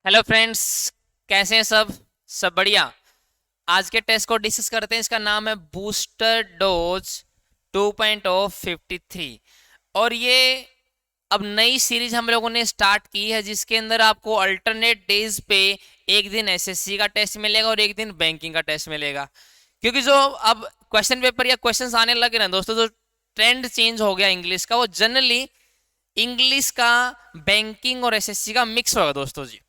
Hello friends, कैसे हैं सब बढ़िया। आज के टेस्ट को डिस्कस करते हैं। इसका नाम है बूस्टर डोज 2.53 और ये अब नई सीरीज हम लोगों ने स्टार्ट की है, जिसके अंदर आपको अल्टरनेट डेज पे एक दिन एसएससी का टेस्ट मिलेगा और एक दिन बैंकिंग का टेस्ट मिलेगा। क्योंकि जो अब क्वेश्चन पेपर या क्वेश्चंस आने लगे ना दोस्तों, जो ट्रेंड चेंज हो गया इंग्लिश का, वो जनरली इंग्लिश का बैंकिंग और एसएससी का मिक्स होगा दोस्तों जी।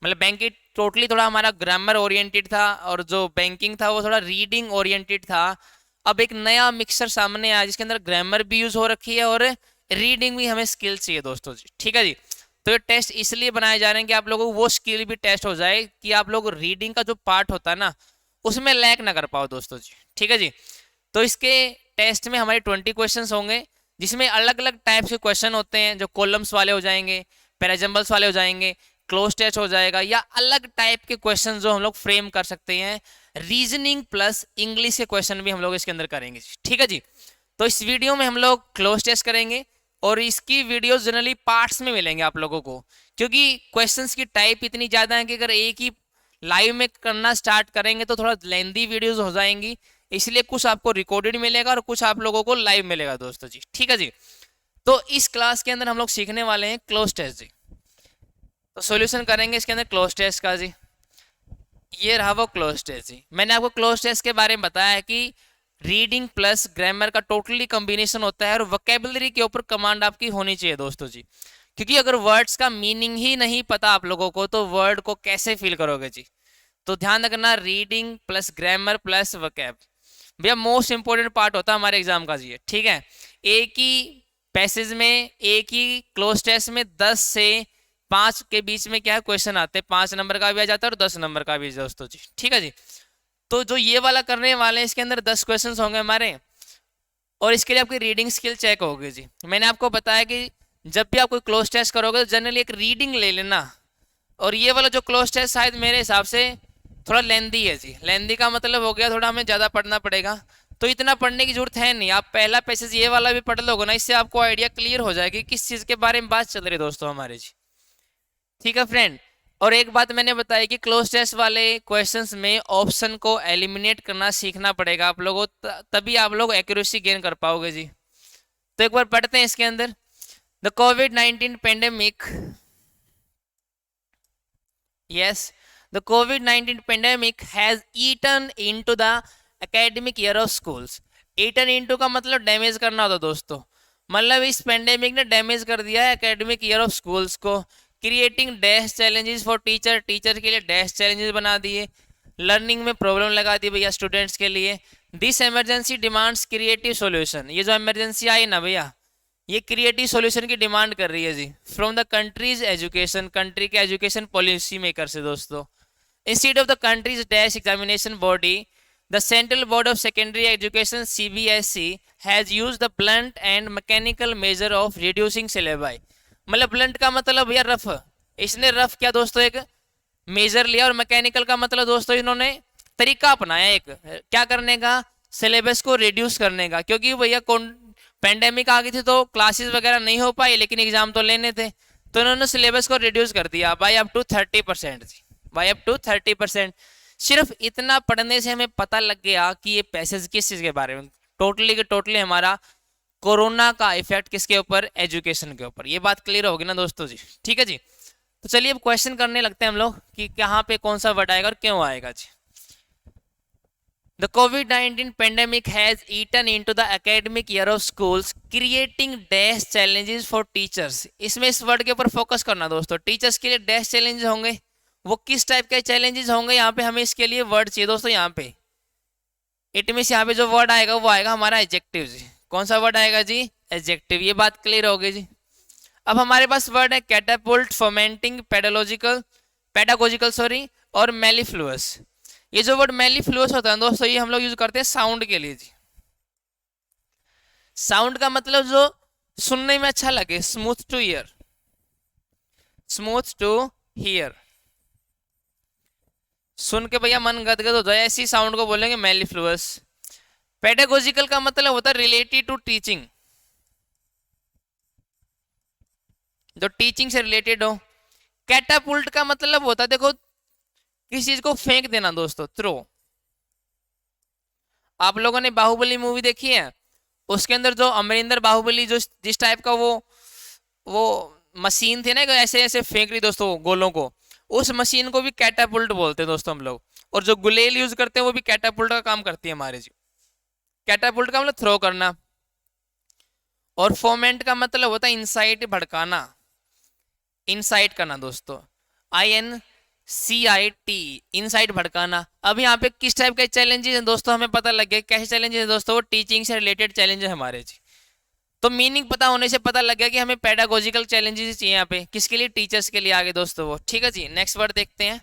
मतलब बैंकिंग टोटली थोड़ा हमारा ग्रामर ओरिएंटेड था और जो बैंकिंग था वो थोड़ा रीडिंग ओरिएंटेड था। अब एक नया मिक्सचर सामने आया जिसके अंदर ग्रामर भी यूज हो रखी है और रीडिंग भी हमें स्किल चाहिए दोस्तों जी। ठीक है जी। तो ये टेस्ट इसलिए बनाए जा रहे हैं कि आप लोगों को वो स्किल भी टेस्ट हो जाए कि आप लोग रीडिंग का जो पार्ट होता है ना, उसमें लैक ना कर पाओ दोस्तों जी। ठीक है जी। तो इसके टेस्ट में हमारे 20 क्वेश्चंस होंगे, जिसमें अलग अलग टाइप्स के क्वेश्चन होते हैं। जो कॉलम्स वाले हो जाएंगे, पैराजम्बल्स वाले हो जाएंगे, क्लोज टेस्ट हो जाएगा, या अलग टाइप के क्वेश्चन जो हम लोग फ्रेम कर सकते हैं। रीजनिंग प्लस इंग्लिश के क्वेश्चन भी हम लोग इसके अंदर करेंगे। ठीक है जी। तो इस वीडियो में हम लोग क्लोज टेस्ट करेंगे और इसकी वीडियो जनरली पार्ट्स में मिलेंगे आप लोगों को, क्योंकि क्वेश्चंस की टाइप इतनी ज़्यादा है कि अगर एक ही लाइव में करना स्टार्ट करेंगे तो थोड़ा लेंदी वीडियोस हो जाएंगी। इसलिए कुछ आपको रिकॉर्डेड मिलेगा और कुछ आप लोगों को लाइव मिलेगा दोस्तों जी। ठीक है जी। तो इस क्लास के अंदर हम लोग सीखने वाले हैं क्लोज टेस्ट जी। तो सॉल्यूशन करेंगे इसके अंदर क्लोज टेस्ट का जी। ये रहा वो क्लोज टेस्ट जी। मैंने आपको क्लोज टेस्ट के बारे में बताया है कि रीडिंग प्लस ग्रामर का टोटली कॉम्बिनेशन होता है और वोकेबलरी के ऊपर कमांड आपकी होनी चाहिए दोस्तों जी। क्योंकि अगर वर्ड्स का मीनिंग ही नहीं पता आप लोगों को तो वर्ड को कैसे फील करोगे जी। तो ध्यान रखना, reading plus grammar plus vocab भैया मोस्ट इंपॉर्टेंट पार्ट होता है हमारे एग्जाम का जी। ठीक है। एक ही पैसेज में, एक ही क्लोज टेस्ट में 10 से 5 के बीच में क्या है क्वेश्चन आते हैं। 5 नंबर का भी आ जाता है और 10 नंबर का भी दोस्तों जी। ठीक है जी। तो जो ये वाला करने वाले हैं इसके अंदर 10 क्वेश्चन होंगे हमारे, और इसके लिए आपकी रीडिंग स्किल चेक होगी जी। मैंने आपको बताया कि जब भी आप कोई क्लोज टेस्ट करोगे तो जनरली एक रीडिंग ले लेना। और ये वाला जो क्लोज टेस्ट शायद मेरे हिसाब से थोड़ा लेंदी है जी। लेंदी का मतलब हो गया थोड़ा हमें ज़्यादा पढ़ना पड़ेगा। तो इतना पढ़ने की जरूरत है नहीं, आप पहला पैसेज ये वाला भी पढ़ लोगे ना, इससे आपको आइडिया क्लियर हो जाएगी किस चीज़ के बारे में बात चल रही है दोस्तों हमारे जी। ठीक है फ्रेंड। और एक बात मैंने बताई कि क्लोज टेस्ट वाले क्वेश्चंस में ऑप्शन को एलिमिनेट करना सीखना पड़ेगा आप लोगों, तभी आप लोग एक्यूरेसी गेन कर पाओगे जी। तो एक बार पढ़ते हैं इसके अंदर। The Covid 19 pandemic, yes, the COVID-19 pandemic has eaten into the academic year of schools. Eaten into का मतलब डैमेज करना होता दोस्तों। मतलब इस पेंडेमिक ने डैमेज कर दिया है एकेडमिक ईयर ऑफ स्कूल्स को। Creating dash challenges for teacher, teacher के लिए डैश चैलेंजेस बना दिए। लर्निंग में प्रॉब्लम लगा दी भैया स्टूडेंट्स के लिए। This emergency demands creative solution. ये जो इमरजेंसी आई ना भैया, ये क्रिएटिव सॉल्यूशन की डिमांड कर रही है जी from the countries education, country के एजुकेशन पॉलिसी मेकर से दोस्तों। Instead of the countries dash examination body, the central board of secondary education CBSE has use the blunt and mechanical measure of reducing syllabi. मतलब blunt का मतलब भैया rough, इसने rough क्या दोस्तों एक मेजर लिया, और मैकेनिकल का मतलब दोस्तों इन्होंने तरीका अपनाया एक क्या करने का, सिलेबस को रिड्यूस करने का। क्योंकि भैया पेंडेमिक आ गई थी तो क्लासेस वगैरह नहीं हो पाई, लेकिन एग्जाम तो लेने थे। तो इन्होंने सिलेबस को रिड्यूस कर दिया बाय अप टू 30% जी, बाय अप टू 30%। सिर्फ इतना पढ़ने से हमें पता लग गया कि ये पैसेज किस चीज़ के बारे में, टोटली के टोटली हमारा कोरोना का इफेक्ट किसके ऊपर, एजुकेशन के ऊपर। ये बात क्लियर होगी ना दोस्तों जी। ठीक है जी। तो चलिए अब क्वेश्चन करने लगते हैं हम लोग कि कहाँ पे कौन सा वर्ड आएगा और क्यों आएगा जी। The COVID-19 pandemic has eaten into the academic year of schools, creating dash challenges for teachers. इसमें इस वर्ड के ऊपर फोकस करना दोस्तों। टीचर्स के लिए डैश चैलेंजेस होंगे। वो किस टाइप के चैलेंजेस होंगे, यहाँ पे हमें इसके लिए वर्ड चाहिए दोस्तों। यहाँ पे इट मीन्स यहाँ पे जो वर्ड आएगा वो आएगा हमारा एडजेक्टिव जी। कौन सा वर्ड आएगा जी, एडजेक्टिव। ये बात क्लियर होगी जी। अब हमारे पास वर्ड है कैटापुल्ट, फोमेंटिंग, पेडागोजिकल सॉरी, और मेलिफ्लुअस। ये जो वर्ड मेलिफ्लुअस होता है दोस्तों, ये हम लोग यूज करते हैं साउंड के लिए जी। साउंड का मतलब जो सुनने में अच्छा लगे, smooth to ear, smooth to hear. सुन के भैया मन गदगद हो जाए, ऐसी साउंड को बोलेंगे मेलिफ्लुअस। पेडागोजिकल का मतलब होता है रिलेटेड टू टीचिंग, जो टीचिंग से रिलेटेड हो। कैटापुल्ट का मतलब होता है, देखो किसी चीज को फेंक देना दोस्तों, थ्रो। आप लोगों ने बाहुबली मूवी देखी है, उसके अंदर जो अमरिंदर बाहुबली जो जिस टाइप का वो मशीन थी ना, ऐसे ऐसे फेंक रही दोस्तों गोलों को, उस मशीन को भी कैटापुल्ट बोलते हैं दोस्तों हम लोग। और जो गुलेल यूज करते हैं वो भी कैटापुल्ट का काम करती है हमारे जी। कैटापुल्ट का मतलब थ्रो करना। और फोमेंट का मतलब होता है इंसाइट, भड़काना, इंसाइट करना दोस्तों, INCIT, इनसाइट, भड़काना। अब यहाँ पे किस टाइप के चैलेंजेस हैं दोस्तों, हमें पता लग गया कैसे चैलेंजेस हैं दोस्तों, वो टीचिंग से रिलेटेड चैलेंज है हमारे जी। तो मीनिंग पता होने से पता लग गया कि हमें पेडागोजिकल चैलेंजेस चाहिए यहाँ पे, किसके लिए, टीचर्स के लिए आगे दोस्तों वो। ठीक है जी, नेक्स्ट वर्ड देखते हैं।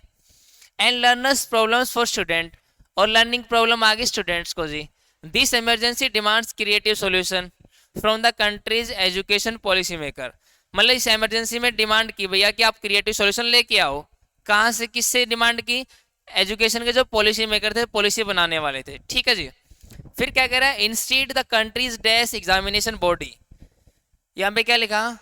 And learners problems for student, और लर्निंग प्रॉब्लम आ गई स्टूडेंट्स को जी। This emergency demands creative solution from the countries education policy maker. मतलब इस इमरजेंसी में डिमांड की भैया कि आप क्रिएटिव सॉल्यूशन लेके आओ। कहाँ से, किससे डिमांड की, एजुकेशन के जो पॉलिसी मेकर थे, पॉलिसी बनाने वाले थे। ठीक है जी। फिर क्या कह रहा है, instead the countries dash examination body, यहाँ पे क्या लिखा,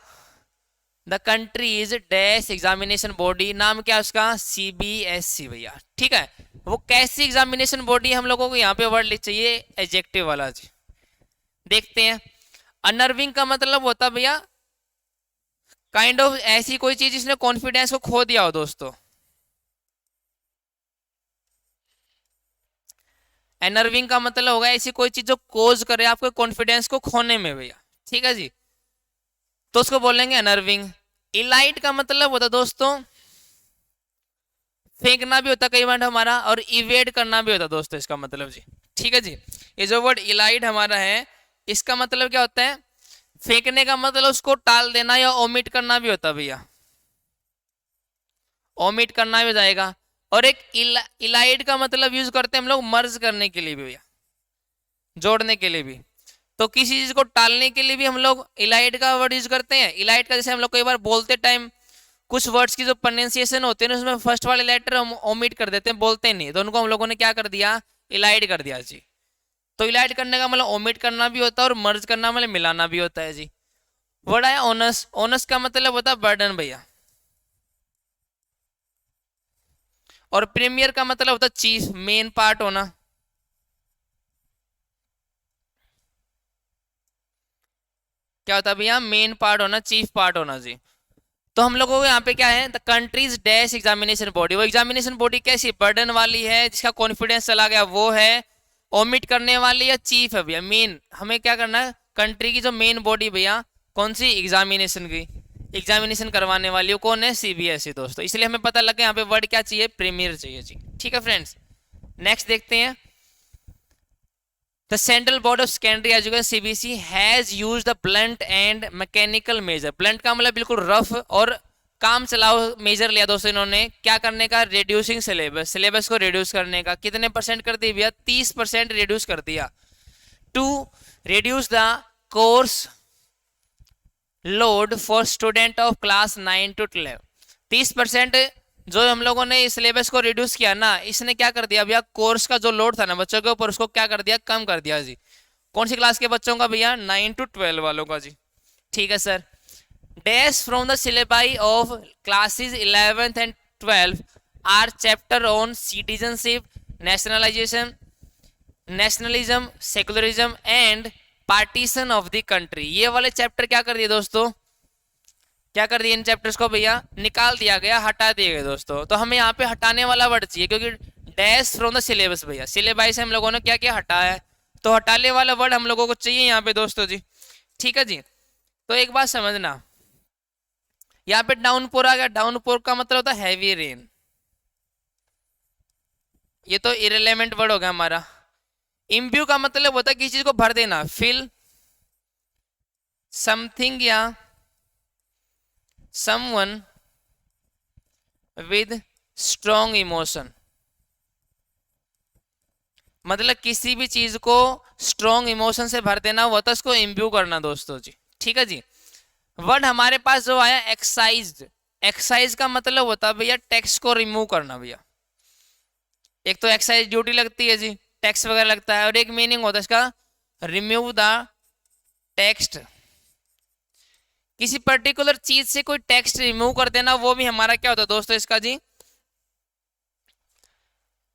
the countries dash examination body, नाम क्या उसका, CBSE भैया। ठीक है, वो कैसी एग्जामिनेशन बॉडी, हम लोगों को यहाँ पे वर्ड लिख चाहिए एडजेक्टिव वाला जी। देखते हैं। अनर्विंग का मतलब होता भैया काइंड ऑफ ऐसी कोई चीज जिसने कॉन्फिडेंस को खो दिया हो दोस्तों। एनर्विंग का मतलब होगा ऐसी कोई चीज जो कोज करे आपको कॉन्फिडेंस को खोने में भैया। ठीक है जी, तो उसको बोलेंगे एनर्विंग। इलाइट का मतलब होता दोस्तों फेंकना भी होता कई बार हमारा, और इवेड करना भी होता दोस्तों इसका मतलब जी। ठीक है जी, ये जो वर्ड इलाइट हमारा है, इसका मतलब क्या होता है, फेंकने का मतलब उसको टाल देना या ओमिट करना भी होता भैया, ओमिट करना भी हो जाएगा। और एक इलाइड का मतलब यूज करते हैं हम लोग मर्ज करने के लिए भी भैया, जोड़ने के लिए भी। तो किसी चीज को टालने के लिए भी हम लोग इलाइड का वर्ड यूज करते हैं। इलाइड का जैसे हम लोग कई बार बोलते टाइम कुछ वर्ड्स की जो प्रोनाउंसिएशन होते हैं ना, उसमें फर्स्ट वाले लेटर हम ओमिट कर देते हैं, बोलते नहीं, तो उनको हम लोगों ने क्या कर दिया, इलाइड कर दिया जी। तो इलाइड करने का मतलब ओमिट करना भी होता है, और मर्ज करना मतलब मिलाना भी होता है जी। वर्ड आया ओनस, ओनस का मतलब होता है बर्डन भैया। और प्रीमियर का मतलब होता है चीफ, मेन पार्ट होना। क्या होता है भैया, मेन पार्ट होना, चीफ पार्ट होना जी। तो हम लोगों को यहाँ पे क्या है, the countries dash examination body, वो एग्जामिनेशन बॉडी कैसी, बर्डन वाली है, जिसका कॉन्फिडेंस चला गया वो है, ओमिट करने वाली या चीफ है भैया, मेन। हमें क्या करना है, कंट्री की जो मेन बॉडी भैया कौन सी, एग्जामिनेशन की, एग्जामिनेशन करवाने वाली वो कौन है, CBSE दोस्तों। इसलिए हमें पता लगा यहाँ पे वर्ड क्या चाहिए, प्रीमियर चाहिए जी। ठीक है फ्रेंड्स, नेक्स्ट देखते हैं। The Central Board of Secondary Education CBSE has used the blunt and mechanical measure. Blunt का मतलब बिल्कुल रफ और काम चलाओ मेजर लिया दोस्तों इन्होंने, क्या करने का, रिड्यूसिंग सिलेबस, सिलेबस को रिड्यूस करने का। कितने परसेंट कर दिया भैया, 30% रिड्यूस कर दिया। To reduce the course load for student of class 9 to 12। 30% जो हम लोगों ने इस सिलेबस को रिड्यूस किया ना, इसने क्या कर दिया भैया, कोर्स का जो लोड था ना बच्चों के ऊपर, उसको क्या कर दिया, कम कर दिया जी। कौन सी क्लास के बच्चों का भैया, 9 to 12 वालों का जी। ठीक है sir. Dash from the syllabi of classes 11th and 12th our chapter on citizenship, nationalisation, nationalism, secularism and partition of the country. ये वाले चैप्टर क्या कर दिए दोस्तों, क्या कर दिया, इन चैप्टर्स को भैया निकाल दिया गया, हटा दिए गए दोस्तों। तो हमें यहाँ पे हटाने वाला वर्ड चाहिए, क्योंकि डैश फ्रॉम द सिलेबस भैया, सिलेबाई से हम लोगों ने क्या क्या हटाया है, तो हटाने वाला वर्ड हम लोगों को चाहिए यहाँ पे दोस्तों जी। ठीक है जी, तो एक बात समझना, यहाँ पे डाउनपोर आ गया, डाउनपोर का मतलब होता है हैवी रेन, ये तो इरेलीवेंट वर्ड हो गया हमारा। इम्ब्यू का मतलब होता है किसी चीज को भर देना, फिल समथिंग या someone with strong emotion, मतलब किसी भी चीज को स्ट्रॉन्ग इमोशन से भर देना, वो तो उसको इम्ब्यू करना दोस्तों जी। ठीक है जी। वर्ड हमारे पास जो आया एक्साइज, एक्साइज का मतलब होता है भैया टैक्स को रिमूव करना भैया। एक तो एक्साइज ड्यूटी लगती है जी, टैक्स वगैरह लगता है, और एक मीनिंग होता है इसका रिमूव द टेक्स्ट, किसी पर्टिकुलर चीज से कोई टेक्स्ट रिमूव कर देना, वो भी हमारा क्या होता है दोस्तों, इसका जी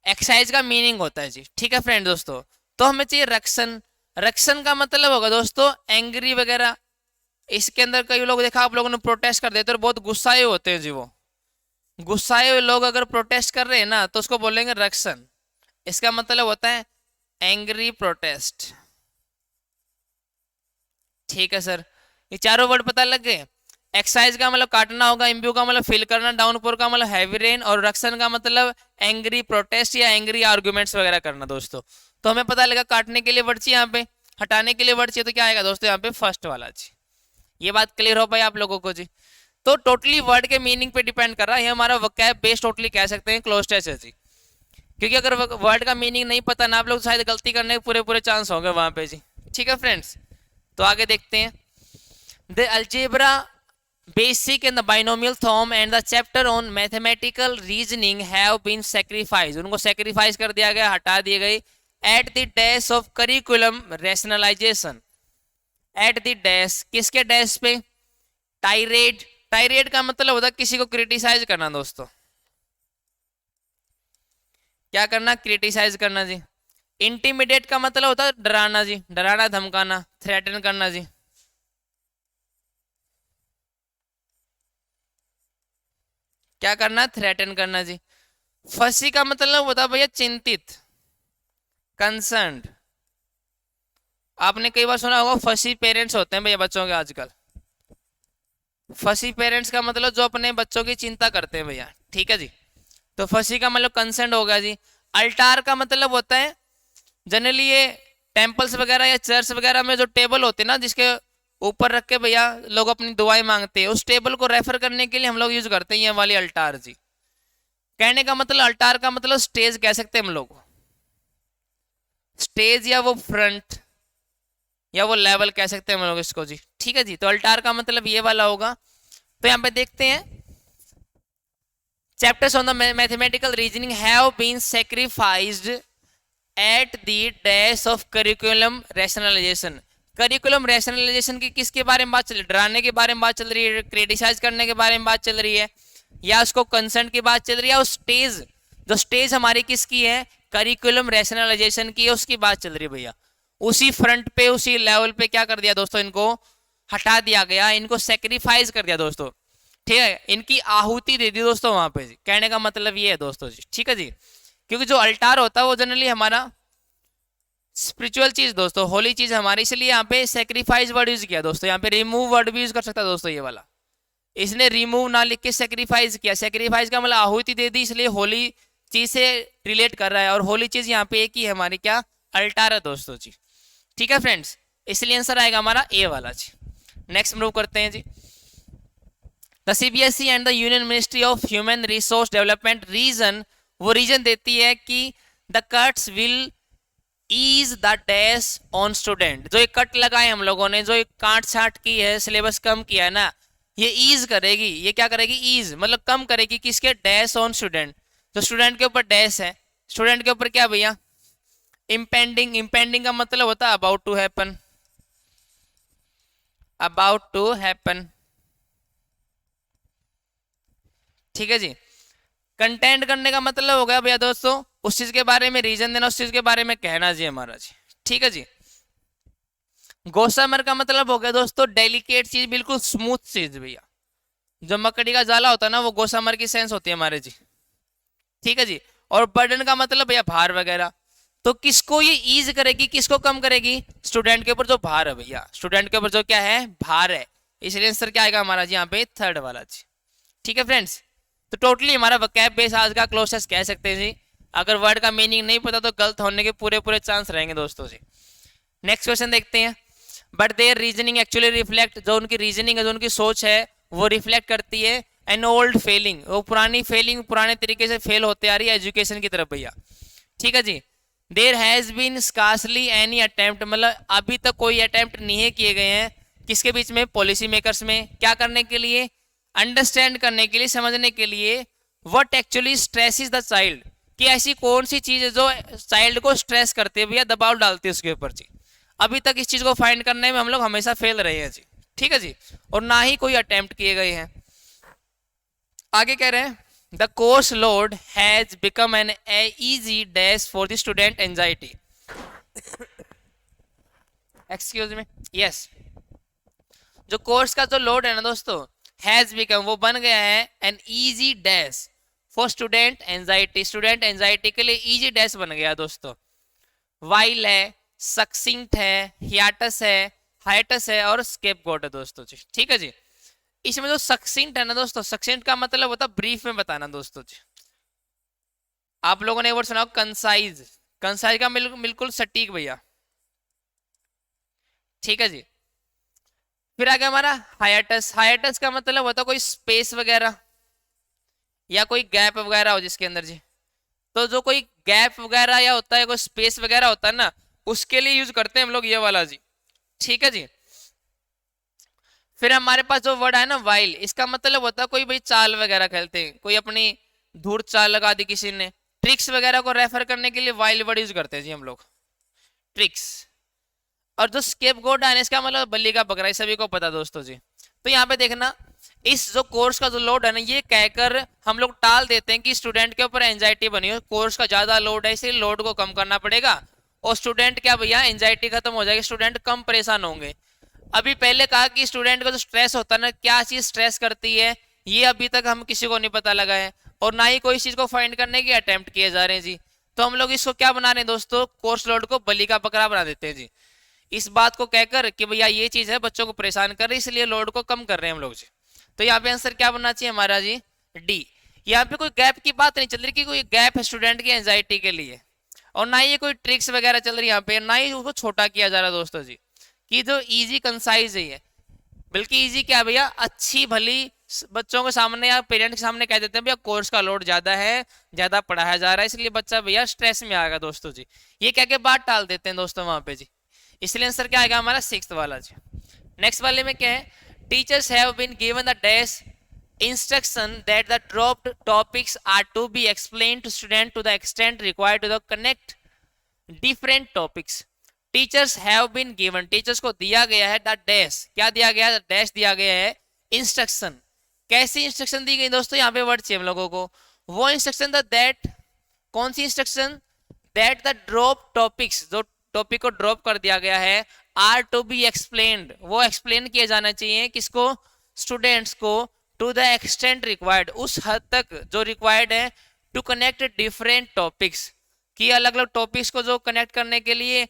एक्सरसाइज का मीनिंग होता है जी। ठीक है फ्रेंड दोस्तों, तो हमें चाहिए रक्षण। रक्षण का मतलब होगा दोस्तों एंग्री वगैरह। इसके अंदर कई लोग देखा आप लोगों ने प्रोटेस्ट कर देते और बहुत गुस्साए होते हैं जी। वो गुस्साए हुए लोग अगर प्रोटेस्ट कर रहे हैं ना तो उसको बोलेंगे रक्षण। इसका मतलब होता है एंग्री प्रोटेस्ट। ठीक है सर, ये चारों वर्ड पता लग गए। एक्सरसाइज का मतलब काटना होगा, इम्ब्यू का मतलब फिल करना, डाउनपोर का मतलब हैवी रेन, और रक्षण का मतलब एंग्री प्रोटेस्ट या एंग्री आर्गुमेंट्स वगैरह करना दोस्तों। तो हमें पता लगा काटने के लिए वर्ड चाहिए, यहाँ पे हटाने के लिए वर्ड चाहिए, तो क्या आएगा दोस्तों यहाँ पे फर्स्ट वाला जी। ये बात क्लियर हो पाई आप लोगों को जी। तो टोटली वर्ड के मीनिंग पे डिपेंड कर रहा है, ये हमारा वोकैब बेस्ड टोटली कह सकते हैं क्लोज टेस्ट है जी। क्योंकि अगर वर्ड का मीनिंग नहीं पता ना आप लोग शायद गलती करने के पूरे पूरे चांस होंगे वहां पे जी। ठीक है फ्रेंड्स, तो आगे देखते हैं। The algebra basic and the binomial theorem and the chapter on mathematical reasoning have been sacrificed। उनको sacrifice कर दिया गया, हटा दिए गए at the dash of curriculum rationalization। at the dash किसके dash पे? टाइरेड। टाइरेड का मतलब होता है किसी को क्रिटिसाइज करना दोस्तों। क्या करना? क्रिटिसाइज करना जी। इंटीमिडेट का मतलब होता है डराना जी, डराना धमकाना, थ्रेटन करना जी। क्या करना? थ्रेटन करना जी। फसी का मतलब होता है भैया चिंतित, कंसर्न्ड। आपने कई बार सुना होगा फसी पेरेंट्स होते हैं भैया बच्चों के आजकल। फसी पेरेंट्स का मतलब जो अपने बच्चों की चिंता करते हैं भैया। ठीक है जी, तो फसी का मतलब कंसर्न्ड होगा जी। अल्टार का मतलब होता है जनरली ये टेम्पल्स वगैरह या चर्च वगैरह में जो टेबल होते हैं ना जिसके ऊपर रख के भैया लोग अपनी दुआएं मांगते हैं, उस टेबल को रेफर करने के लिए हम लोग यूज करते हैं ये वाली अल्टार जी। कहने का मतलब अल्टार का मतलब स्टेज कह सकते हैं हम लोग, स्टेज या वो फ्रंट या वो लेवल कह सकते हैं हम लोग इसको जी। ठीक है जी, तो अल्टार का मतलब ये वाला होगा। तो यहाँ पे देखते हैं chapters on the mathematical reasoning have been sacrificed at the dash of curriculum rationalisation. Curriculum rationalisation की किसके बारे में बात चल रही है? डराने के बारे में बात चल रही है, क्रिटिसाइज करने के बारे में बात चल रही है, या उसको कंसर्न की बात चल रही है, और स्टेज जो स्टेज हमारी किसकी है? करिकुलम रैशनलाइजेशन की है, उसकी बात चल रही है भैया। उसी फ्रंट पे उसी लेवल पे क्या कर दिया दोस्तों, इनको हटा दिया गया, इनको सेक्रीफाइस कर दिया दोस्तों। ठीक है, इनकी आहुति दे दी दोस्तों वहां पे जी। कहने का मतलब ये है दोस्तों जी। ठीक है जी, क्योंकि जो अल्टार होता है वो जनरली हमारा स्पिरिचुअल चीज दोस्तों, होली चीज हमारी, इसलिए यहाँ पे सेक्रीफाइस वर्ड यूज किया दोस्तों। यहाँ पे रिमूव वर्ड भी यूज कर सकता है दोस्तों ये वाला। इसने रिमूव ना लिख के सेक्रीफाइस किया, सेक्रीफाइस का मतलब आहुति दे दी, इसलिए होली चीज से रिलेट कर रहा है। और होली चीज यहाँ पे एक ही हमारी क्या? अल्टार है दोस्तों जी। ठीक है फ्रेंड्स, इसलिए आंसर आएगा हमारा ए वाला जी। नेक्स्ट मूव करते हैं जी। The CBSE and the union ministry of human resource development reason, वो रीजन देती है कि the cuts will ease the dash on student. जो एक कट लगाए हम लोगों ने, जो एक काट छाट की है, सिलेबस कम किया है ना, ये ईज करेगी। ये क्या करेगी? ईज मतलब कम करेगी किसके? Dash on student. जो स्टूडेंट के ऊपर डैश है, स्टूडेंट के ऊपर क्या भैया? इम्पेंडिंग। इम्पेंडिंग का मतलब होता है about to happen, about to happen. ठीक है जी, कंटेंट करने का मतलब हो गया भैया दोस्तों उस चीज के बारे में रीजन देना, उस चीज के बारे में कहना जी हमारा जी। ठीक है जी, गोसामर का मतलब हो गया दोस्तों डेलिकेट चीज, बिल्कुल स्मूथ चीज भैया। जो मकड़ी का जाला होता है ना वो गोसामर की सेंस होती है हमारे जी। ठीक है जी, और बर्डन का मतलब भैया भार वगैरह। तो किसको ये ईज करेगी, किसको कम करेगी? स्टूडेंट के ऊपर जो भार है भैया, स्टूडेंट के ऊपर जो क्या है? भार है। इसलिए आंसर क्या आएगा हमारा जी यहाँ पे? थर्ड वाला जी। ठीक है फ्रेंड्स, तो टोटली हमारा वोकैब बेस आज का क्लोज टेस्ट कह सकते हैं जी। अगर वर्ड का मीनिंग नहीं पता तो गलत होने के पूरे पूरे चांस रहेंगे दोस्तों जी। नेक्स्ट क्वेश्चन देखते हैं। But there reasoning actually reflect, जो उनकी रीजनिंग है, जो उनकी सोच है, वो रिफ्लेक्ट करती है एन ओल्ड फेलिंग, वो पुरानी फेलिंग, पुराने तरीके से फेल होते आ रही है एजुकेशन की तरफ भैया। ठीक है जी, there has been scarcely any attempt, मतलब अभी तक कोई अटेम्प्ट नहीं किए गए हैं किसके बीच में? पॉलिसी मेकर्स में। क्या करने के लिए? अंडरस्टैंड करने के लिए, समझने के लिए what actually stress is the child, कि ऐसी कौन सी चीज है जो चाइल्ड को स्ट्रेस करती है भैया, दबाव डालती है उसके ऊपर जी। अभी तक इस चीज को फाइंड करने में हम लोग हमेशा फेल रहे हैं जी। ठीक है जी, और ना ही कोई अटेम्प्ट किए गए हैं। आगे कह रहे हैं the course load has become an easy dash for the student anxiety. Excuse me, yes, जो कोर्स का जो लोड है ना दोस्तों, हैज बिकम वो बन गया है an easy dash for student anxiety के लिए इजी डैश बन गया दोस्तों। वाइल है, सक्सिंक्ट है, हियाटस है, हाइटस है और स्केपगोट है दोस्तों जी। ठीक है जी, इसमें जो सक्सिंक्ट है ना दोस्तों, सक्सिंक्ट का मतलब होता है ब्रीफ में बताना दोस्तों जी। आप लोगों ने एक वर्ड सुना कंसाइज, कंसाइज का बिल्कुल सटीक भैया। ठीक है जी, फिर आगे हमारा हाइटस, हाइटस का मतलब होता है कोई स्पेस वगैरह या कोई गैप वगैरह हो जिसके अंदर जी। तो जो कोई गैप वगैरह या होता है, कोई स्पेस वगैरह होता है ना, उसके लिए यूज करते हैं हम लोग ये वाला जी। ठीक है जी, फिर हमारे पास जो वर्ड है ना वाइल, इसका मतलब होता है कोई भाई चाल वगैरह खेलते हैं, कोई अपनी धूर्त चाल लगा दी किसी ने, ट्रिक्स वगैरह को रेफर करने के लिए वाइल वर्ड यूज करते हैं जी हम लोग, ट्रिक्स। और जो स्केपगोट है इसका मतलब बलि का बकरा, सभी को पता दोस्तों जी। तो यहाँ पे देखना, इस जो कोर्स का जो लोड है ना, ये कहकर हम लोग टाल देते हैं कि स्टूडेंट के ऊपर एंजाइटी बनी हो, कोर्स का ज्यादा लोड है इसलिए लोड को कम करना पड़ेगा और स्टूडेंट क्या भैया एंजाइटी खत्म हो जाएगी, स्टूडेंट कम परेशान होंगे। अभी पहले कहा कि स्टूडेंट का जो स्ट्रेस होता है ना, क्या चीज स्ट्रेस करती है, ये अभी तक हम किसी को नहीं पता लगा है और ना ही कोई चीज को फाइंड करने की अटेम्प्ट किए जा रहे हैं जी। तो हम लोग इसको क्या बना रहे हैं दोस्तों, कोर्स लोड को बलि का बकरा बना देते हैं जी, इस बात को कहकर कि भैया ये चीज है बच्चों को परेशान कर रही है इसलिए लोड को कम कर रहे हैं हम लोग जी। तो यहाँ पे आंसर क्या बनना चाहिए हमारा जी, डी। यहाँ पे कोई गैप की बात नहीं चल रही कि कोई गैप है स्टूडेंट की एंजाइटी के लिए, और ना ही ये कोई ट्रिक्स वगैरह चल रही है यहाँ पे, ना ही उसको छोटा किया जा रहा है दोस्तों जी, कि जो इजी कंसाइज है, बल्कि इजी क्या भैया, अच्छी भली बच्चों के सामने या पेरेंट्स के सामने कह देते हैं भैया कोर्स का लोड ज्यादा है, ज्यादा पढ़ाया जा रहा है इसलिए बच्चा भैया स्ट्रेस में आएगा दोस्तों जी, ये कह के बात टाल देते हैं दोस्तों वहां पे जी। इसलिए आंसर क्या आएगा हमारा सिक्स्थ वाला जी। नेक्स्ट वाले में क्या है, teachers have been given the dash instruction that the dropped topics are to be explained to student to the extent required to the connect different topics। Teachers have been given, teachers को दिया गया है the dash, क्या दिया गया है, dash दिया गया है इंस्ट्रक्शन। कैसी इंस्ट्रक्शन दी गई दोस्तों, यहाँ पे वर्ड चाहिए हम लोगों को, वो इंस्ट्रक्शन द दैट, कौन सी instruction, that the drop topics, जो टॉपिक को ड्रॉप कर दिया गया है, आर टू बी एक्सप्लेन्ड, वो एक्सप्लेन किया जाना चाहिए किसको, स्टूडेंट्स को, टू द एक्सटेंट रिक्वायर्ड, उस हद तक जो रिक्वायर्ड है, टू कनेक्ट डिफरेंट टॉपिक्स, कि अलग अलग टॉपिक्स को जो कनेक्ट करने के लिए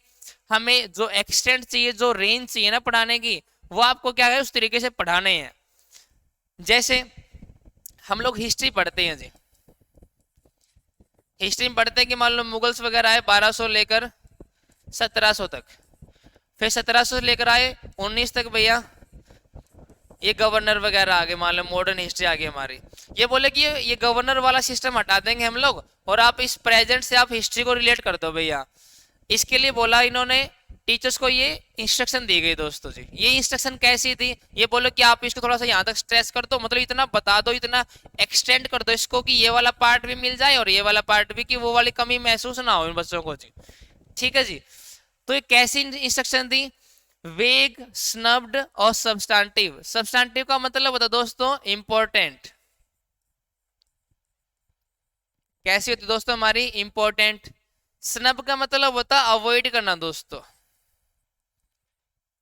हमें जो एक्सटेंट चाहिए, जो रेंज चाहिए ना पढ़ाने की, वो आपको क्या है उस तरीके से पढ़ाने हैं। जैसे हम लोग हिस्ट्री पढ़ते हैं जी, हिस्ट्री में पढ़ते हैं कि मान लो मुगल्स वगैरह आए 1200 लेकर 1700 तक, फिर 1700 से लेकर आए 19 तक भैया ये गवर्नर वगैरह आ गए, मान लो मॉडर्न हिस्ट्री आ गई हमारी। ये बोले कि ये गवर्नर वाला सिस्टम हटा देंगे हम लोग और आप इस प्रेजेंट से आप हिस्ट्री को रिलेट कर दो भैया। इसके लिए बोला इन्होंने, टीचर्स को ये इंस्ट्रक्शन दी गई दोस्तों जी। ये इंस्ट्रक्शन कैसी थी, ये बोलो कि आप इसको थोड़ा सा यहाँ तक स्ट्रेस कर दो, मतलब इतना बता दो, इतना एक्सटेंड कर दो इसको कि ये वाला पार्ट भी मिल जाए और ये वाला पार्ट भी, कि वो वाली कमी महसूस ना हो इन बच्चों को जी। ठीक है जी, तो ये कैसी इंस्ट्रक्शन दी, वेग, स्नब्ड और सब्सटेंटिव। सब्सटेंटिव का मतलब होता है दोस्तों इंपॉर्टेंट, कैसी होती दोस्तों हमारी, इंपॉर्टेंट। स्नब का मतलब होता है अवॉइड करना दोस्तों,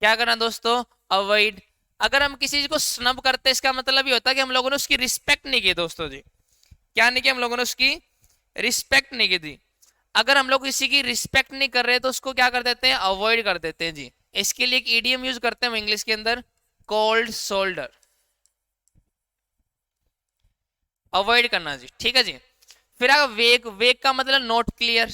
क्या करना दोस्तों, अवॉइड। अगर हम किसी चीज को स्नब करते हैं इसका मतलब ये होता है कि हम लोगों ने उसकी रिस्पेक्ट नहीं की दोस्तों जी, क्या नहीं किया हम लोगों ने उसकी रिस्पेक्ट नहीं की थी। अगर हम लोग किसी की रिस्पेक्ट नहीं कर रहे तो उसको क्या कर देते हैं, अवॉइड कर देते हैं जी। इसके लिए एक ईडीएम यूज करते हैं हम इंग्लिश के अंदर, कोल्ड शोल्डर, अवॉइड करना जी। ठीक है जी, फिर अगर वेग, वेग का मतलब नॉट क्लियर,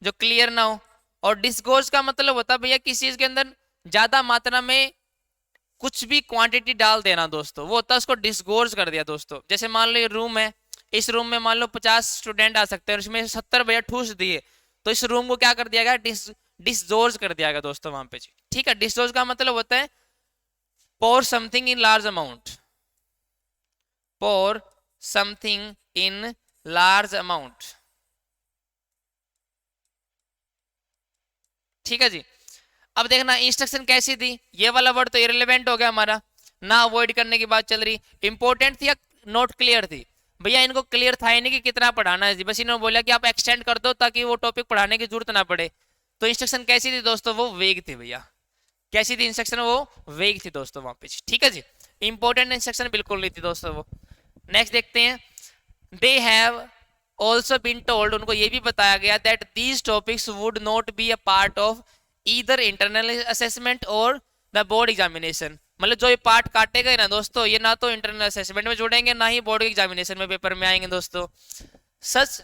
जो क्लियर ना हो। और डिस्गोर्स का मतलब होता है भैया किसी चीज के अंदर ज्यादा मात्रा में कुछ भी क्वांटिटी डाल देना दोस्तों, वो होता है उसको डिस्गोर्स कर दिया दोस्तों। जैसे मान लो ये रूम है, इस रूम में मान लो 50 स्टूडेंट आ सकते हैं और इसमें 70 भैया ठूस दिए, तो इस रूम को क्या कर दिया गया, डिसजोर्ज कर दिया गया दोस्तों वहां पे जी। ठीक है, डिसजोर्ज का मतलब होता है pour something in large amount, pour something in large amount. ठीक है जी, अब देखना इंस्ट्रक्शन कैसी थी, ये वाला वर्ड तो इरेलीवेंट हो गया हमारा, ना अवॉइड करने की बात चल रही, इंपॉर्टेंट थी या नोट क्लियर थी? भैया इनको क्लियर था ही नहीं कि कितना पढ़ाना है जी, बस इन्होंने बोला कि आप एक्सटेंड कर दो ताकि वो टॉपिक पढ़ाने की जरूरत ना पड़े। तो इंस्ट्रक्शन कैसी थी दोस्तों, वो वेग थी भैया। कैसी थी इंस्ट्रक्शन, वो वेग थी दोस्तों वहां पे, ठीक है जी। इंपॉर्टेंट इंस्ट्रक्शन बिल्कुल नहीं थी दोस्तों वो। नेक्स्ट देखते हैं, they have also been told, उनको ये भी बताया गया that these topics would not be a part of either internal assessment और द बोर्ड एग्जामिनेशन। मतलब जो ये पार्ट काटे गए ना दोस्तों, ये ना तो इंटरनल असेसमेंट में जुड़ेंगे ना ही बोर्ड एग्जामिनेशन में पेपर में आएंगे दोस्तों। Such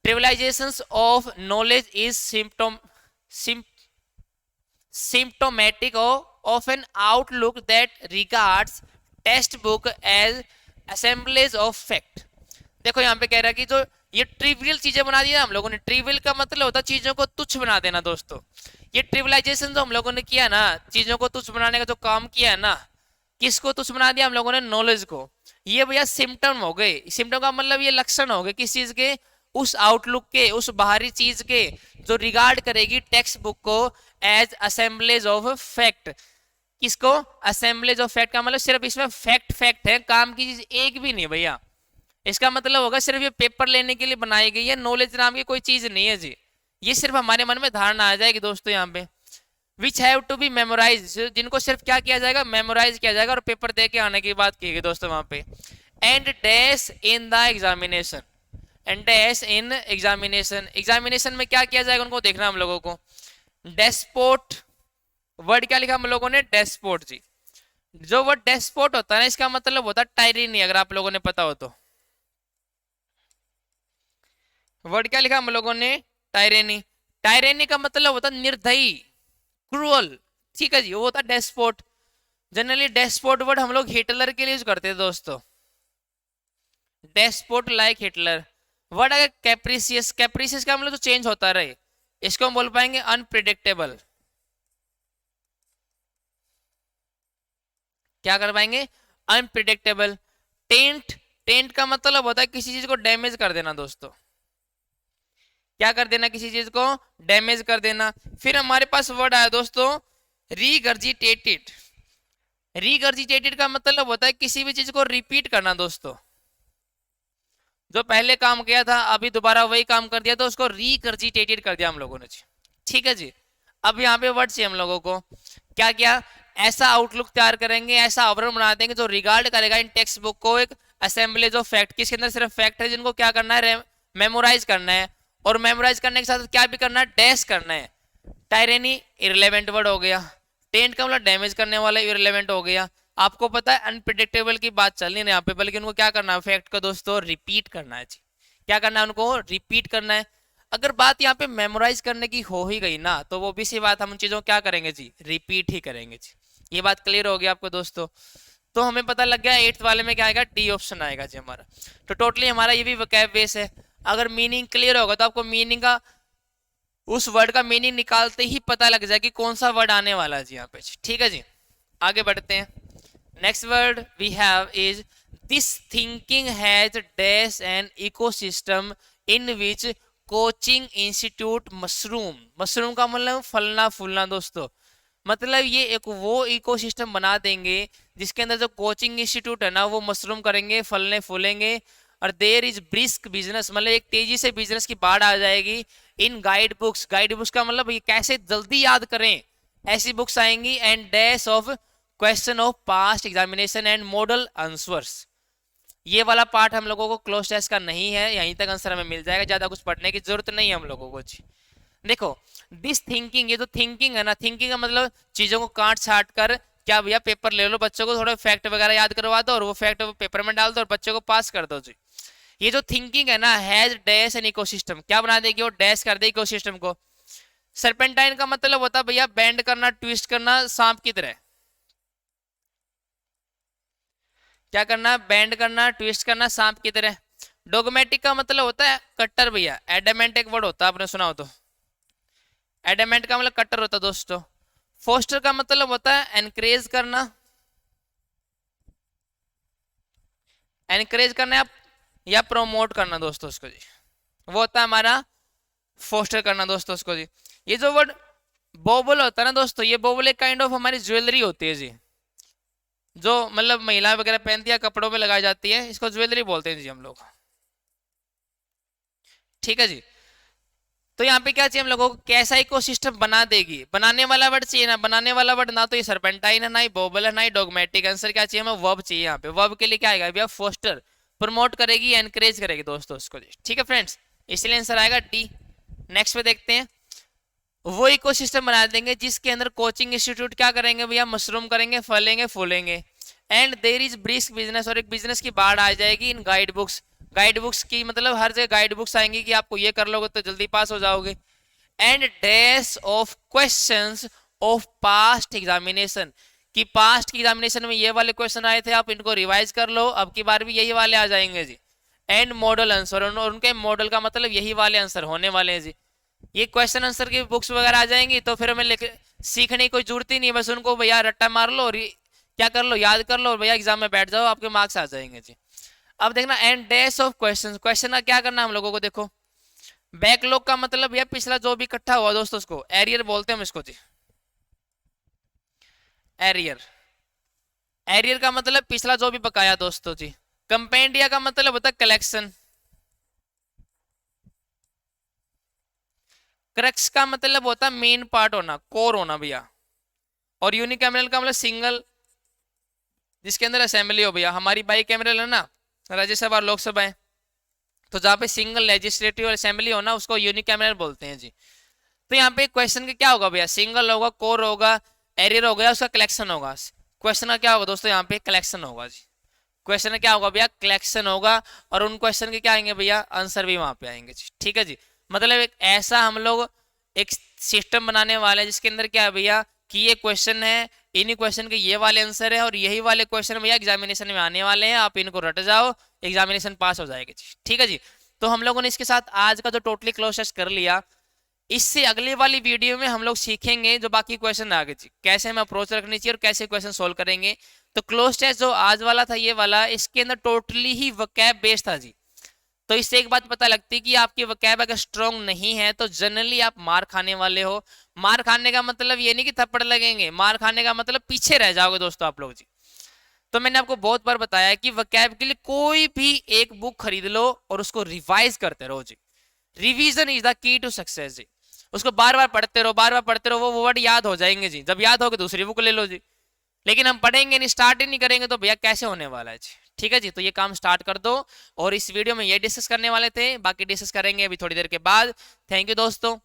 trivializations of knowledge is symptomatic of an outlook that regards textbook as assemblies of fact। देखो यहाँ पे कह रहा है कि जो ये ट्रिवियल चीजें बना दी ना हम लोगों ने, ट्रिवियल का मतलब होता है चीजों को तुच्छ बना देना दोस्तों। ये ट्रिविलाइजेशन जो हम लोगों ने किया ना, चीजों को तुच्छ बनाने का जो काम किया है ना, किसको तुच्छ बना दिया हम लोगों ने, नॉलेज को। ये भैया सिम्टम हो गए, सिम्टम का मतलब ये लक्षण हो गए किस चीज के, उस आउटलुक के, उस बाहरी चीज के जो रिगार्ड करेगी टेक्स्ट बुक को एज असेंबलेज ऑफ फैक्ट। किसको, असेंबलेज ऑफ फैक्ट का मतलब सिर्फ इसमें फैक्ट फैक्ट है, काम की चीज एक भी नहीं भैया। इसका मतलब होगा सिर्फ ये पेपर लेने के लिए बनाई गई है, नॉलेज नाम की कोई चीज नहीं है जी। ये सिर्फ हमारे मन में धारणा आ जाएगी दोस्तों यहाँ पे। Which have to be memorise, जिनको सिर्फ क्या किया जाएगा, मेमोराइज किया जाएगा और पेपर दे के आने की बात की गई दोस्तों वहां पे। And dash in the examination, and dash in examination, examination में क्या किया जाएगा उनको देखना हम लोगों को। डेस्पोट, वर्ड क्या लिखा हम लोगों ने, डेस्पोट जी। जो वर्ड डेस्पोट होता है ना, इसका मतलब होता है टायरेनी, अगर आप लोगों ने पता हो तो। वर्ड क्या लिखा हम लोगों ने, टायरेनी। टायरेनी का मतलब होता है निर्दयी, क्रूअल, ठीक है जी, वो होता है डेस्पोट। जनरली डेस्पोट वर्ड हम लोग हिटलर के लिए यूज करते हैं दोस्तों, डेस्पोट लाइक हिटलर। वर्ड अगर कैप्रिसियस, कैप्रिसियस का मतलब तो चेंज होता रहे, इसको हम बोल पाएंगे अनप्रिडिक्टेबल। क्या कर पाएंगे, अनप्रिडिक्टेबल। टेंट, टेंट का मतलब होता है किसी चीज को डैमेज कर देना दोस्तों, क्या कर देना, किसी चीज को डैमेज कर देना। फिर हमारे पास वर्ड आया दोस्तों रीगर्जिटेटेड। रीगर्जिटेटेड का मतलब होता है किसी भी चीज को रिपीट करना दोस्तों, जो पहले काम किया था अभी दोबारा वही काम कर दिया तो उसको रीगर्जिटेटेड कर दिया हम लोगों ने जी, ठीक है जी। अब यहाँ पे वर्ड चाहिए हम लोगों को, क्या क्या, ऐसा आउटलुक तैयार करेंगे, ऐसा आवरण बना देंगे जो रिगार्ड करेगा इन टेक्स्ट बुक को एक असेंबलेज ऑफ फैक्ट, किसके अंदर सिर्फ फैक्ट है जिनको क्या करना है, मेमोराइज करना है। और मेमोराइज करने के साथ क्या भी करना है, डैश करना है। टायरेनी इररिलेवेंट वर्ड हो गया, टेंट का मतलब डैमेज करने वाला, इररिलेवेंट हो गया। आपको पता है अनप्रिडिक्टेबल की बात चल नहीं है यहाँ पे, बल्कि उनको क्या करना है, फैक्ट को दोस्तों रिपीट करना है जी। क्या करना है उनको, रिपीट करना है। अगर बात यहाँ पे मेमोराइज करने की हो ही गई ना, तो वो भी सी बात, हम उन चीजों को क्या करेंगे जी, रिपीट ही करेंगे जी। ये बात क्लियर हो गई आपको दोस्तों। तो हमें पता लग गया 8th वाले में क्या आएगा, डी ऑप्शन आएगा जी हमारा। तो टोटली हमारा ये भी वोकैब बेस है। अगर मीनिंग क्लियर होगा तो आपको मीनिंग का, उस वर्ड का मीनिंग निकालते ही पता लग जाए कि कौन सा वर्ड आने वाला है जी यहाँ पे, ठीक है जी। आगे बढ़ते हैं, next word we have is this thinking has dash an ecosystem in which coaching institute mushroom. Mushroom का मतलब फलना फूलना दोस्तों, मतलब ये एक वो इकोसिस्टम बना देंगे जिसके अंदर जो कोचिंग इंस्टीट्यूट है ना वो मशरूम करेंगे, फलने फूलेंगे। और देयर इज ब्रिस्क बिजनेस, मतलब एक तेजी से बिजनेस की बाढ़ आ जाएगी। In guide books, guide books का मतलब ये कैसे जल्दी याद करें, ऐसी बुक्स आएंगी। And dash of question of past examination and model answers. ये वाला पार्ट हम लोगों को क्लोज टेस्ट का नहीं है, यहीं तक आंसर हमें मिल जाएगा, ज्यादा कुछ पढ़ने की जरूरत नहीं है हम लोगों को जी। देखो दिस थिंकिंग, ये जो थिंकिंग है ना, थिंकिंग का मतलब चीजों को काट छाट कर, क्या भैया पेपर ले लो, बच्चों को थोड़ा फैक्ट वगैरह याद करवा दो और वो फैक्ट पेपर में डाल दो और बच्चों को पास कर दो जी। ये जो थिंकिंग है ना, हैज डैश एन इकोसिस्टम, क्या बना देगी वो, डैश कर दे इकोसिस्टम को। सर्पेंटाइन का मतलब होता है भैया बेंड करना, ट्विस्ट करना, सांप की तरह। क्या करना, बेंड करना, ट्विस्ट करना, सांप की तरह। डोगमेटिक का मतलब होता है कट्टर भैया, एडामेंट एक वर्ड होता है, आपने सुना हो तो। एडामेंट का मतलब कट्टर होता है दोस्तों। फोस्टर का मतलब होता है एनकरेज करना, एनकरेज करना या प्रोमोट करना दोस्तों उसको जी, वो होता है हमारा फोस्टर करना दोस्तों उसको जी। ये जो वर्ड बोबल होता है ना दोस्तों, ये बोबल एक काइंड ऑफ हमारी ज्वेलरी होती है जी, जो मतलब महिला वगैरह पहनती है, कपड़ों पे लगाई जाती है, इसको ज्वेलरी बोलते हैं जी हम लोग। ठीक है जी। तो यहाँ पे क्या चाहिए हम लोगों को, कैसा इकोसिस्टम बना देगी, बनाने वाला वर्ड चाहिए ना, बनाने वाला वर्ड ना तो ये सर्पेंटाइन है, ना ही बोबल है, ना ही डोगमेटिक। आंसर क्या चाहिए हमें, वर्ब चाहिए। यहाँ पे वर्ब के लिए क्या आएगा भैया, फोस्टर, प्रमोट करेगी, एनकरेज करेगी दोस्तों उसको। ठीक है फ्रेंड्स, इसलिए आंसर आएगा डी। नेक्स्ट पे देखते हैं, वो इकोसिस्टम बना देंगे जिसके अंदर कोचिंग इंस्टीट्यूट क्या करेंगे भैया, मशरूम करेंगे, फलेंगे, फूलेंगे। And there is brisk business, और एक बिजनेस की बाढ़ आ जाएगी in guide books. Guide books की मतलब हर जगह गाइड बुक्स आएंगी कि आपको ये कर लोगे तो जल्दी पास हो जाओगे। And dash of questions of past examination, कि पास्ट की एग्जामिनेशन में ये वाले क्वेश्चन आए थे, आप इनको रिवाइज कर लो, अब की बार भी यही वाले आ जाएंगे जी। एंड मॉडल आंसर, और उनके मॉडल का मतलब यही वाले आंसर होने वाले हैं जी। ये क्वेश्चन आंसर की बुक्स वगैरह आ जाएंगी तो फिर हमें सीखने की कोई जरूरत ही नहीं, बस उनको भैया रट्टा मार लो और क्या कर लो, याद कर लो, और भैया एग्जाम में बैठ जाओ, आपके मार्क्स आ जाएंगे जी। अब देखना, and dash of question, question का क्या करना हम लोगों को, देखो बैकलॉग का मतलब भैया पिछला जो भी इकट्ठा हुआ दोस्तों, उसको एरियर बोलते हैं हम इसको जी। एरियर, एरियर का मतलब पिछला जो भी बकाया दोस्तों जी। कंपेंडिया का मतलब होता है कलेक्शन। क्रक्स का मतलब होता है मेन पार्ट होना, कोर होना भैया। और यूनिकैमरल का मतलब सिंगल, जिसके अंदर असेंबली हो भैया। हमारी बाई कैमरल है ना, राज्यसभा और लोकसभा है, तो जहाँ पे सिंगल लेजिस्लेटिव असेंबली हो ना, उसको यूनिकैमरल बोलते हैं जी। तो यहाँ पे क्वेश्चन का क्या होगा भैया, सिंगल होगा, कोर होगा, एरियर हो गया, उसका कलेक्शन होगा। क्वेश्चन का क्या होगा दोस्तों, यहाँ पे कलेक्शन होगा जी। क्वेश्चन का क्या होगा भैया, कलेक्शन होगा, और उन क्वेश्चन के क्या आएंगे भैया, आंसर भी वहां पे आएंगे जी। ठीक है जी, मतलब एक ऐसा हम लोग एक सिस्टम बनाने वाले हैं जिसके अंदर क्या है भैया, कि ये क्वेश्चन है, इन्हीं क्वेश्चन के ये वाले आंसर है, और यही वाले क्वेश्चन भैया एग्जामिनेशन में आने वाले हैं, आप इनको रट जाओ, एग्जामिनेशन पास हो जाएगी जी। ठीक है जी। तो हम लोगों ने इसके साथ आज का जो टोटली क्लोज टेस्ट कर लिया, इससे अगले वाली वीडियो में हम लोग सीखेंगे जो बाकी क्वेश्चन आगे जी, कैसे हमें अप्रोच रखनी चाहिए और कैसे क्वेश्चन सोल्व करेंगे। तो क्लोज टेस्ट जो आज वाला था, ये वाला, इसके अंदर टोटली ही वकैब बेस्ड था जी। तो इससे एक बात पता लगती है कि आपकी वकैब अगर स्ट्रॉन्ग नहीं है तो जनरली आप मार खाने वाले हो। मार खाने का मतलब ये नहीं कि थप्पड़ लगेंगे, मार खाने का मतलब पीछे रह जाओगे दोस्तों आप लोग जी। तो मैंने आपको बहुत बार बताया कि वकैब के लिए कोई भी एक बुक खरीद लो और उसको रिवाइज करते रहो जी। Revision is the key to success जी। उसको बार बार पढ़ते रहो, बार बार पढ़ते रहो, वो वर्ड याद हो जाएंगे जी। जब याद होगे दूसरी बुक ले लो जी। लेकिन हम पढ़ेंगे नहीं, स्टार्ट ही नहीं करेंगे तो भैया कैसे होने वाला है जी। ठीक है जी, तो ये काम स्टार्ट कर दो। और इस वीडियो में ये डिस्कस करने वाले थे, बाकी डिस्कस करेंगे अभी थोड़ी देर के बाद। थैंक यू दोस्तों।